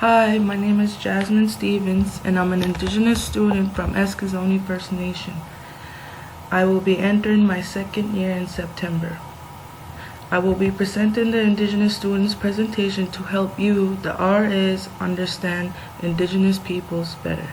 Hi, my name is Jasmine Stevens, and I'm an Indigenous student from Eskazoni First Nation. I will be entering my second year in September. I will be presenting the Indigenous Students presentation to help you, the RAs, understand Indigenous peoples better.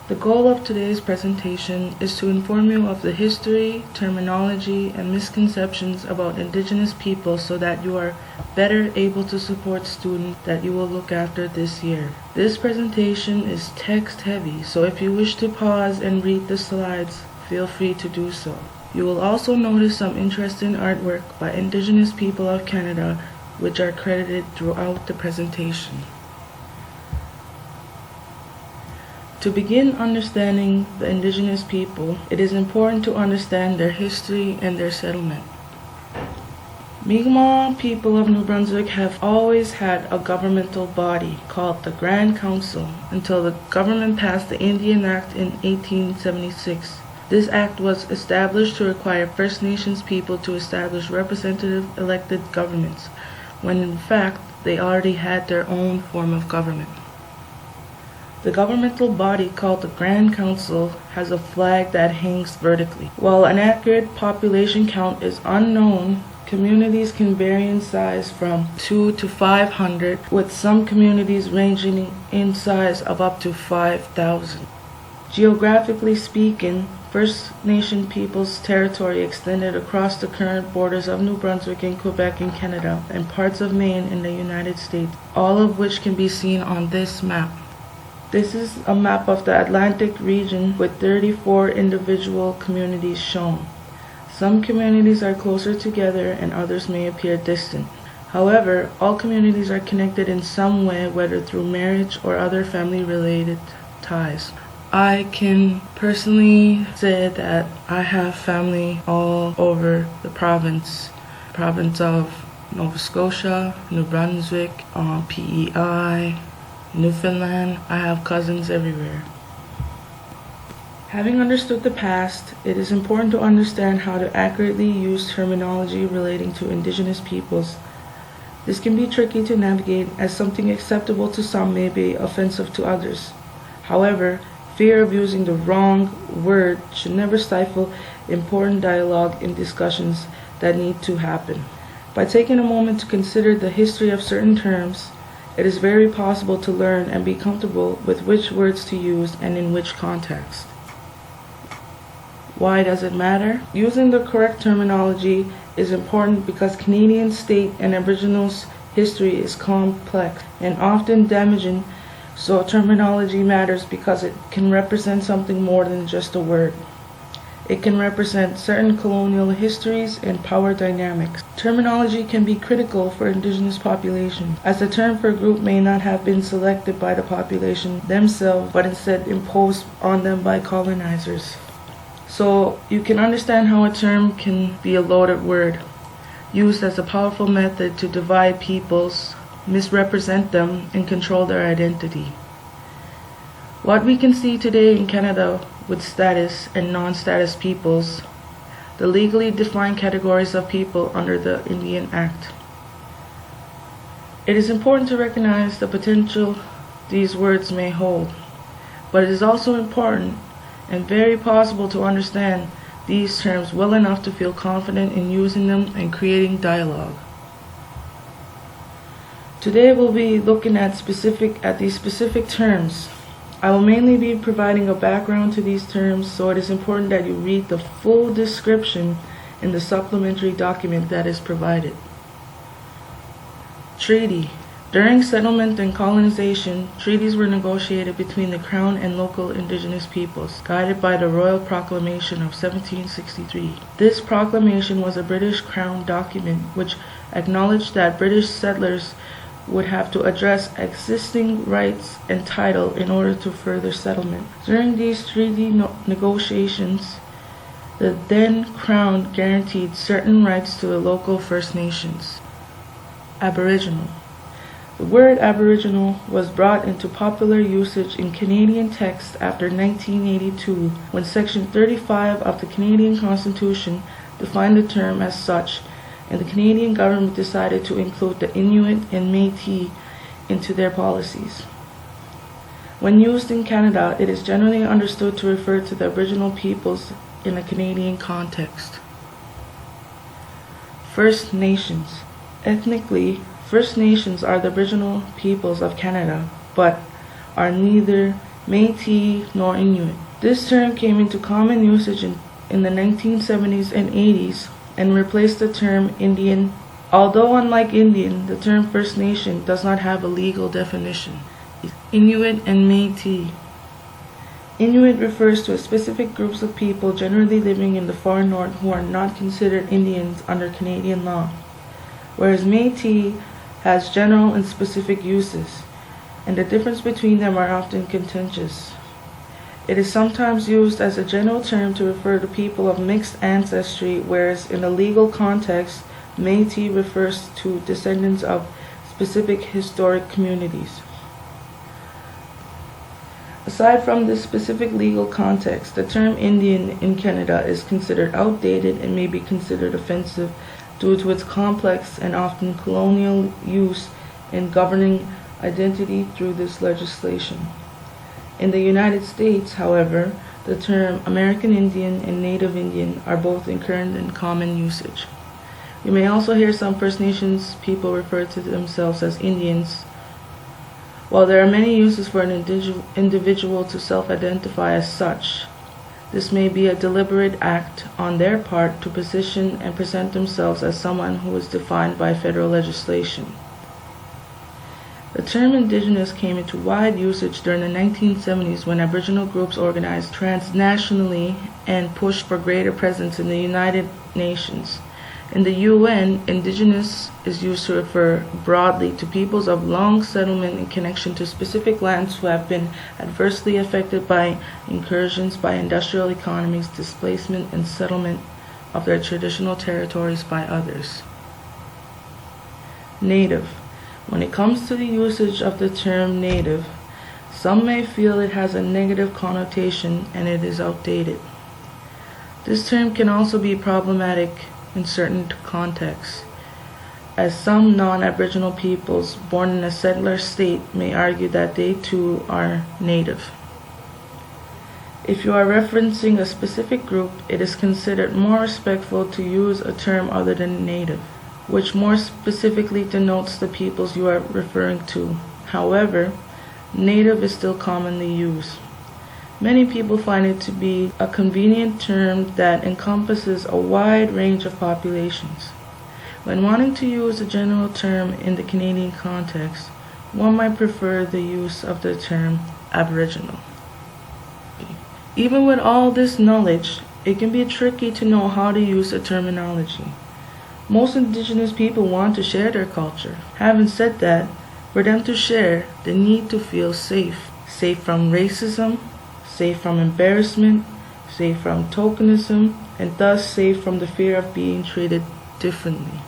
The goal of today's presentation is to inform you of the history, terminology, and misconceptions about Indigenous peoples so that you are better able to support students that you will look after this year. This presentation is text heavy, so if you wish to pause and read the slides, feel free to do so. You will also notice some interesting artwork by Indigenous people of Canada, which are credited throughout the presentation. To begin understanding the Indigenous people, it is important to understand their history and their settlement. Mi'kmaq people of New Brunswick have always had a governmental body called the Grand Council until the government passed the Indian Act in 1876. This act was established to require First Nations people to establish representative elected governments, when in fact they already had their own form of government. The governmental body called the Grand Council has a flag that hangs vertically. While an accurate population count is unknown, communities can vary in size from 2 to 500, with some communities ranging in size of up to 5,000. Geographically speaking, First Nation peoples' territory extended across the current borders of New Brunswick and Quebec in Canada and parts of Maine in the United States, all of which can be seen on this map. This is a map of the Atlantic region with 34 individual communities shown. Some communities are closer together and others may appear distant. However, all communities are connected in some way, whether through marriage or other family-related ties. I can personally say that I have family all over the province of Nova Scotia, New Brunswick, PEI, Newfoundland. I have cousins everywhere. Having understood the past, it is important to understand how to accurately use terminology relating to Indigenous peoples. This can be tricky to navigate, as something acceptable to some may be offensive to others. However, fear of using the wrong word should never stifle important dialogue in discussions that need to happen. By taking a moment to consider the history of certain terms, it is very possible to learn and be comfortable with which words to use and in which context. Why does it matter? Using the correct terminology is important because Canadian state and Aboriginals' history is complex and often damaging, so terminology matters because it can represent something more than just a word. It can represent certain colonial histories and power dynamics. Terminology can be critical for Indigenous populations, as the term for a group may not have been selected by the population themselves, but instead imposed on them by colonizers. So you can understand how a term can be a loaded word, used as a powerful method to divide peoples, misrepresent them, and control their identity. What we can see today in Canada with status and non-status peoples, the legally defined categories of people under the Indian Act. It is important to recognize the potential these words may hold, but it is also important and very possible to understand these terms well enough to feel confident in using them and creating dialogue. Today we'll be looking at these specific terms. I will mainly be providing a background to these terms, so it is important that you read the full description in the supplementary document that is provided. Treaty. During settlement and colonization, treaties were negotiated between the Crown and local Indigenous peoples, guided by the Royal Proclamation of 1763. This proclamation was a British Crown document which acknowledged that British settlers would have to address existing rights and title in order to further settlement. During these treaty negotiations, the then Crown guaranteed certain rights to the local First Nations. Aboriginal. The word Aboriginal was brought into popular usage in Canadian texts after 1982, when Section 35 of the Canadian Constitution defined the term as such and the Canadian government decided to include the Inuit and Metis into their policies. When used in Canada, it is generally understood to refer to the Aboriginal peoples in a Canadian context. First Nations. Ethnically, First Nations are the Aboriginal peoples of Canada, but are neither Métis nor Inuit. This term came into common usage in the 1970s and 80s and replaced the term Indian. Although unlike Indian, the term First Nation does not have a legal definition. Inuit and Métis. Inuit refers to specific groups of people generally living in the far north who are not considered Indians under Canadian law, whereas Métis has general and specific uses, and the difference between them are often contentious. It is sometimes used as a general term to refer to people of mixed ancestry, whereas in a legal context, Métis refers to descendants of specific historic communities. Aside from this specific legal context, the term Indian in Canada is considered outdated and may be considered offensive due to its complex and often colonial use in governing identity through this legislation. In the United States, however, the term American Indian and Native Indian are both in current and common usage. You may also hear some First Nations people refer to themselves as Indians. While there are many uses for an individual to self-identify as such, this may be a deliberate act on their part to position and present themselves as someone who is defined by federal legislation. The term Indigenous came into wide usage during the 1970s when Aboriginal groups organized transnationally and pushed for greater presence in the United Nations. In the UN, Indigenous is used to refer broadly to peoples of long settlement in connection to specific lands who have been adversely affected by incursions by industrial economies, displacement, and settlement of their traditional territories by others. Native. When it comes to the usage of the term Native, some may feel it has a negative connotation and it is outdated. This term can also be problematic in certain contexts, as some non-Aboriginal peoples born in a settler state may argue that they too are Native. If you are referencing a specific group, it is considered more respectful to use a term other than Native, which more specifically denotes the peoples you are referring to. However, Native is still commonly used. Many people find it to be a convenient term that encompasses a wide range of populations. When wanting to use a general term in the Canadian context, one might prefer the use of the term Aboriginal. Even with all this knowledge, it can be tricky to know how to use the terminology. Most Indigenous people want to share their culture. Having said that, for them to share, they need to feel safe. Safe from racism, safe from embarrassment, safe from tokenism, and thus safe from the fear of being treated differently.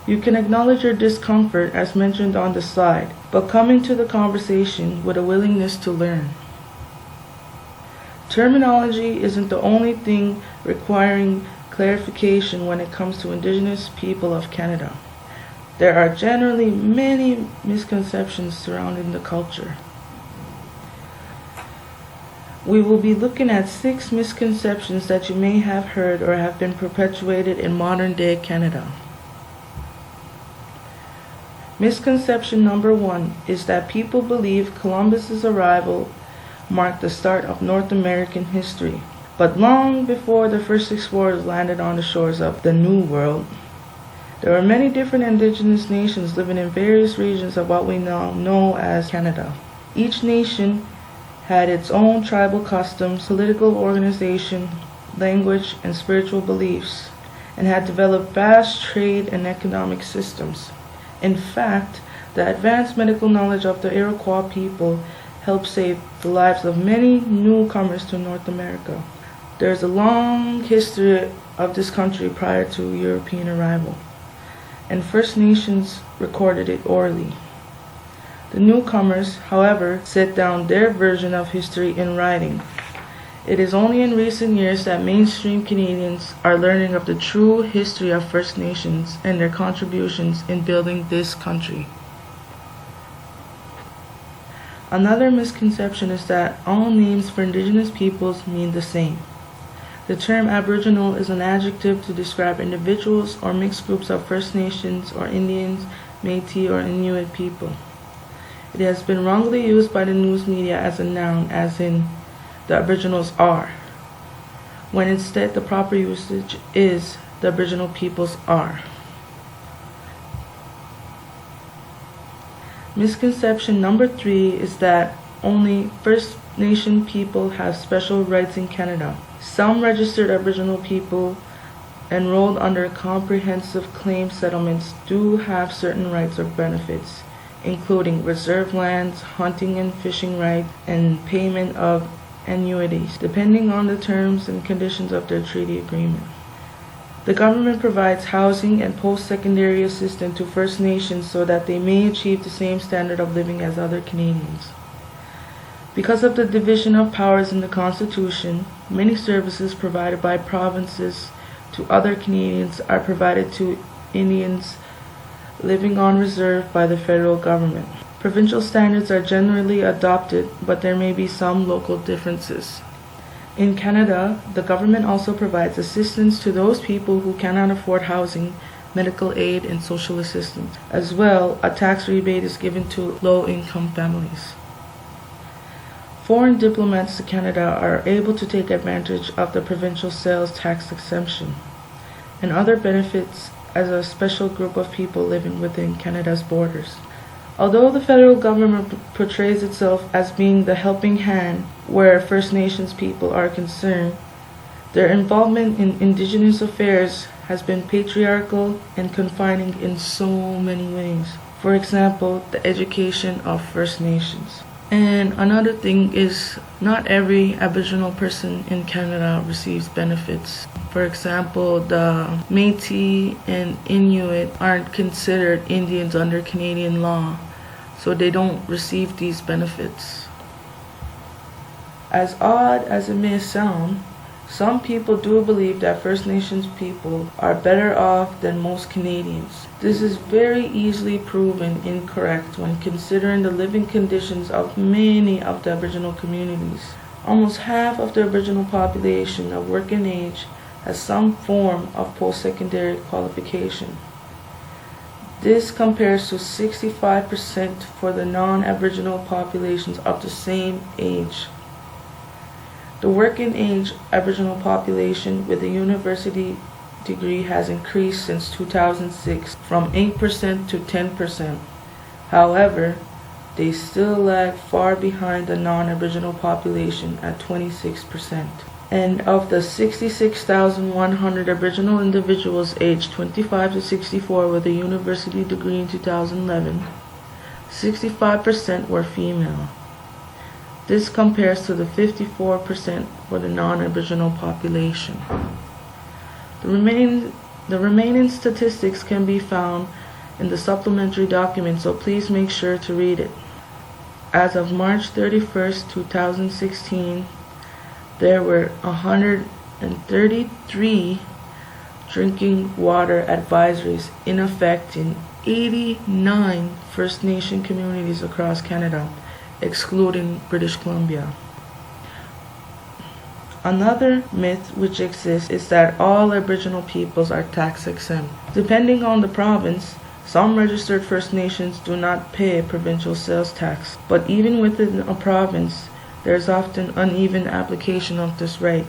You can acknowledge your discomfort as mentioned on the slide, but come into the conversation with a willingness to learn. Terminology isn't the only thing requiring clarification when it comes to Indigenous people of Canada. There are generally many misconceptions surrounding the culture. We will be looking at 6 misconceptions that you may have heard or have been perpetuated in modern-day Canada. Misconception number 1 is that people believe Columbus's arrival marked the start of North American history, but long before the first explorers landed on the shores of the New World. There were many different Indigenous nations living in various regions of what we now know as Canada. Each nation had its own tribal customs, political organization, language, and spiritual beliefs, and had developed vast trade and economic systems. In fact, the advanced medical knowledge of the Iroquois people helped save the lives of many newcomers to North America. There is a long history of this country prior to European arrival, and First Nations recorded it orally. The newcomers, however, set down their version of history in writing. It is only in recent years that mainstream Canadians are learning of the true history of First Nations and their contributions in building this country. Another misconception is that all names for Indigenous peoples mean the same. The term Aboriginal is an adjective to describe individuals or mixed groups of First Nations or Indians, Metis, or Inuit people. It has been wrongly used by the news media as a noun, as in the Aboriginals are, when instead the proper usage is the Aboriginal peoples are. Misconception number 3 is that only First Nation people have special rights in Canada. Some registered Aboriginal people enrolled under comprehensive claim settlements do have certain rights or benefits, including reserved lands, hunting and fishing rights, and payment of annuities, depending on the terms and conditions of their treaty agreement. The government provides housing and post-secondary assistance to First Nations so that they may achieve the same standard of living as other Canadians. Because of the division of powers in the Constitution, many services provided by provinces to other Canadians are provided to Indians living on reserve by the federal government. Provincial standards are generally adopted, but there may be some local differences. In Canada, the government also provides assistance to those people who cannot afford housing, medical aid, and social assistance. As well, a tax rebate is given to low-income families. Foreign diplomats to Canada are able to take advantage of the provincial sales tax exemption and other benefits as a special group of people living within Canada's borders. Although the federal government portrays itself as being the helping hand where First Nations people are concerned, their involvement in Indigenous affairs has been patriarchal and confining in so many ways. For example, the education of First Nations. And another thing is, not every Aboriginal person in Canada receives benefits. For example, the Métis and Inuit aren't considered Indians under Canadian law, so they don't receive these benefits. As odd as it may sound, some people do believe that First Nations people are better off than most Canadians. This is very easily proven incorrect when considering the living conditions of many of the Aboriginal communities. Almost half of the Aboriginal population of working age has some form of post-secondary qualification. This compares to 65% for the non-Aboriginal populations of the same age. The working age Aboriginal population with a university degree has increased since 2006 from 8% to 10%. However, they still lag far behind the non-Aboriginal population at 26%. And of the 66,100 Aboriginal individuals aged 25 to 64 with a university degree in 2011, 65% were female. This compares to the 54% for the non-Aboriginal population. The remaining statistics can be found in the supplementary document, so please make sure to read it. As of March 31st, 2016, there were 133 drinking water advisories in effect in 89 First Nation communities across Canada, excluding British Columbia. Another myth which exists is that all Aboriginal peoples are tax exempt. Depending on the province, some registered First Nations do not pay provincial sales tax, but even within a province, there is often uneven application of this right.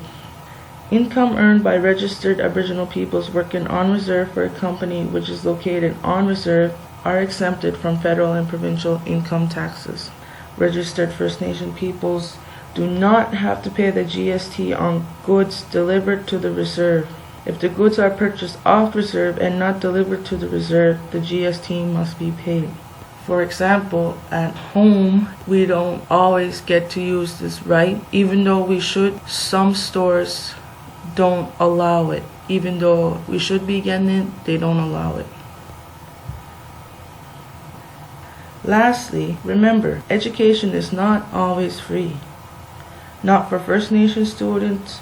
Income earned by registered Aboriginal peoples working on reserve for a company which is located on reserve are exempted from federal and provincial income taxes. Registered First Nation peoples do not have to pay the GST on goods delivered to the reserve. If the goods are purchased off reserve and not delivered to the reserve, the GST must be paid. For example, at home, we don't always get to use this right, even though we should. Some stores don't allow it. Even though we should be getting it, they don't allow it. Lastly, remember, education is not always free. not for First Nation students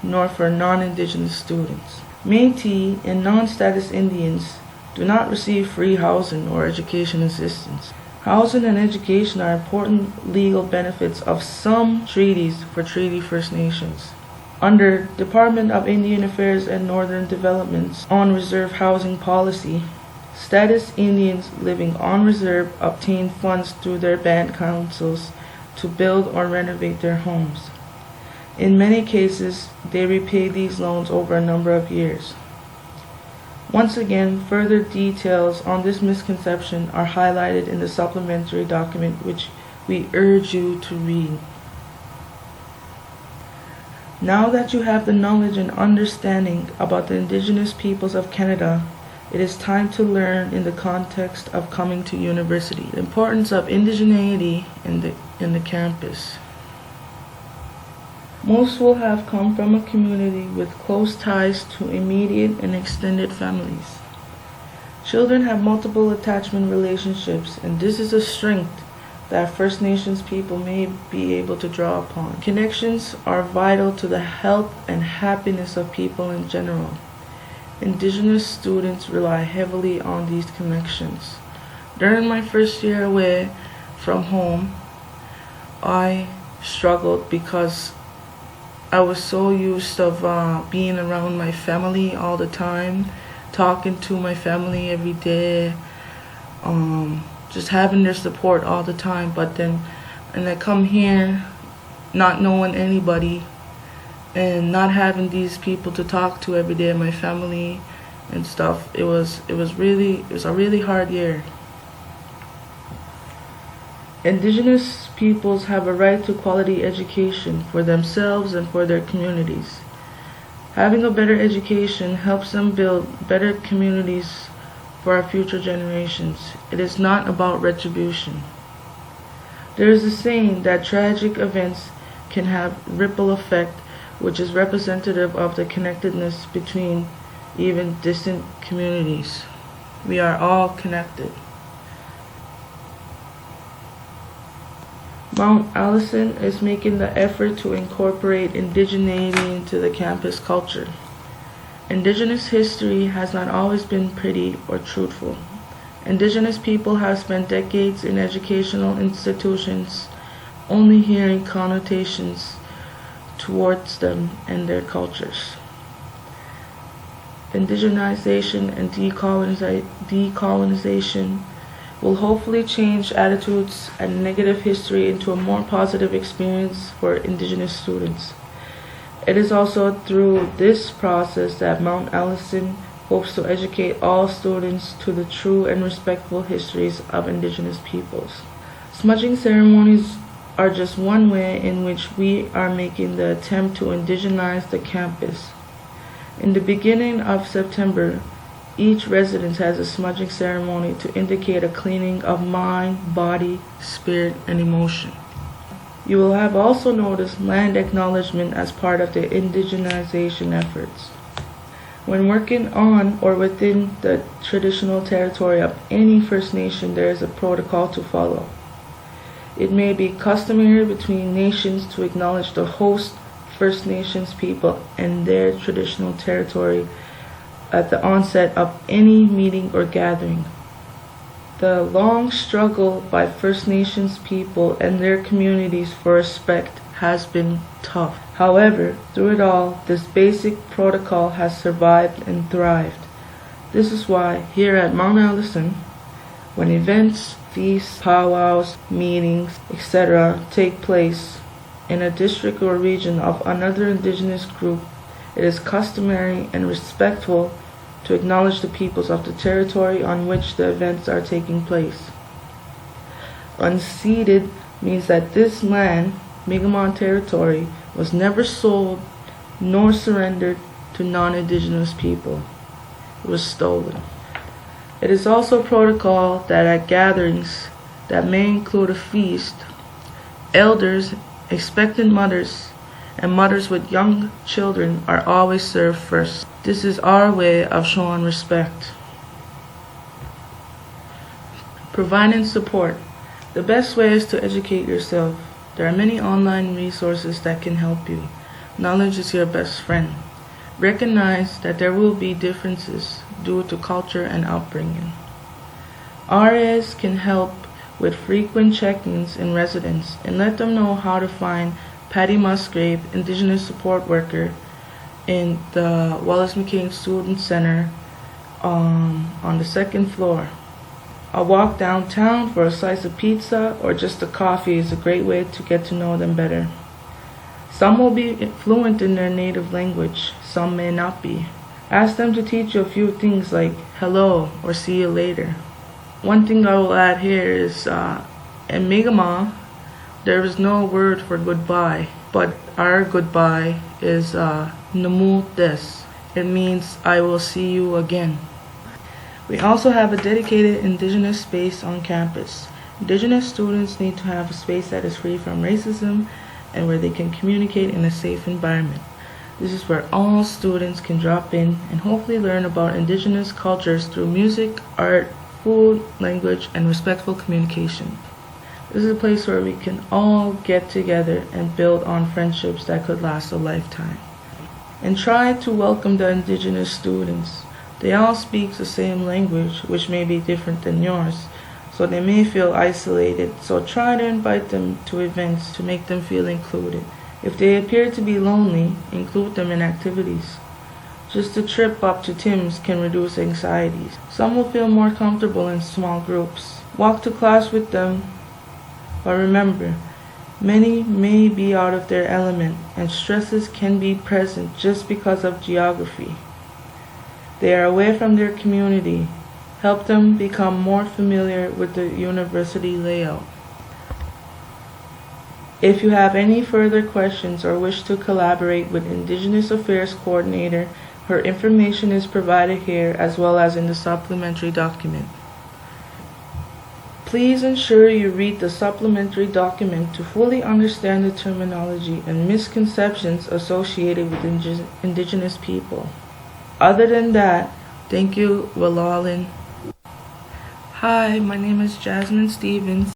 nor for non-Indigenous students. Métis and non-status Indians do not receive free housing or education assistance. Housing and education are important legal benefits of some treaties for Treaty First Nations. Under Department of Indian Affairs and Northern Development's on reserve housing policy, status Indians living on reserve obtain funds through their band councils to build or renovate their homes. In many cases, they repay these loans over a number of years. Once again, further details on this misconception are highlighted in the supplementary document, which we urge you to read. Now that you have the knowledge and understanding about the Indigenous peoples of Canada, it is time to learn in the context of coming to university the importance of indigeneity in the campus. Most will have come from a community with close ties to immediate and extended families. Children have multiple attachment relationships, and this is a strength that First Nations people may be able to draw upon. Connections are vital to the health and happiness of people in general. Indigenous students rely heavily on these connections. During my first year away from home, I struggled because I was so used to being around my family all the time, talking to my family every day, just having their support all the time. But then, and I come here not knowing anybody and not having these people to talk to every day, my family and stuff. It was a really hard year. Indigenous peoples have a right to quality education for themselves and for their communities. Having a better education helps them build better communities for our future generations. It is not about retribution. There is a saying that tragic events can have ripple effect, which is representative of the connectedness between even distant communities. We are all connected. Mount Allison is making the effort to incorporate indigeneity into the campus culture. Indigenous history has not always been pretty or truthful. Indigenous people have spent decades in educational institutions only hearing connotations towards them and their cultures. Indigenization and decolonization will hopefully change attitudes and negative history into a more positive experience for Indigenous students. It is also through this process that Mount Allison hopes to educate all students to the true and respectful histories of Indigenous peoples. Smudging ceremonies are just one way in which we are making the attempt to indigenize the campus. In the beginning of September, each resident has a smudging ceremony to indicate a cleaning of mind, body, spirit, and emotion. You will have also noticed land acknowledgement as part of the indigenization efforts. When working on or within the traditional territory of any First Nation, there is a protocol to follow. It may be customary between nations to acknowledge the host First Nations people and their traditional territory at the onset of any meeting or gathering. The long struggle by First Nations people and their communities for respect has been tough. However, through it all, this basic protocol has survived and thrived. This is why here at Mount Allison, when events, feasts, powwows, meetings, etc. take place in a district or region of another Indigenous group, it is customary and respectful to acknowledge the peoples of the territory on which the events are taking place. Unceded means that this land, Mi'kmaq territory, was never sold nor surrendered to non-Indigenous people. It was stolen. It is also protocol that at gatherings that may include a feast, elders, expectant mothers, and mothers with young children are always served first. This is our way of showing respect. Providing support. The best way is to educate yourself. There are many online resources that can help you. Knowledge is your best friend. Recognize that there will be differences due to culture and upbringing. RAs can help with frequent check-ins in residence and let them know how to find Patty Musgrave, Indigenous Support Worker, in the Wallace McCain Student Center on the second floor. A walk downtown for a slice of pizza or just a coffee is a great way to get to know them better. Some will be fluent in their native language, some may not be. Ask them to teach you a few things like hello or see you later. One thing I will add here is in Mi'kmaq, there is no word for goodbye, but our goodbye is Namu Des. It means I will see you again. We also have a dedicated Indigenous space on campus. Indigenous students need to have a space that is free from racism and where they can communicate in a safe environment. This is where all students can drop in and hopefully learn about Indigenous cultures through music, art, food, language, and respectful communication. This is a place where we can all get together and build on friendships that could last a lifetime. And try to welcome the Indigenous students. They all speak the same language, which may be different than yours, so they may feel isolated, so try to invite them to events to make them feel included. If they appear to be lonely, include them in activities. Just a trip up to Tim's can reduce anxieties. Some will feel more comfortable in small groups. Walk to class with them, but remember, many may be out of their element and stresses can be present just because of geography. They are away from their community. Help them become more familiar with the university layout. If you have any further questions or wish to collaborate with Indigenous Affairs Coordinator, her information is provided here as well as in the supplementary document. Please ensure you read the supplementary document to fully understand the terminology and misconceptions associated with Indigenous people. Other than that, thank you, Walalin. Hi, my name is Jasmine Stevens.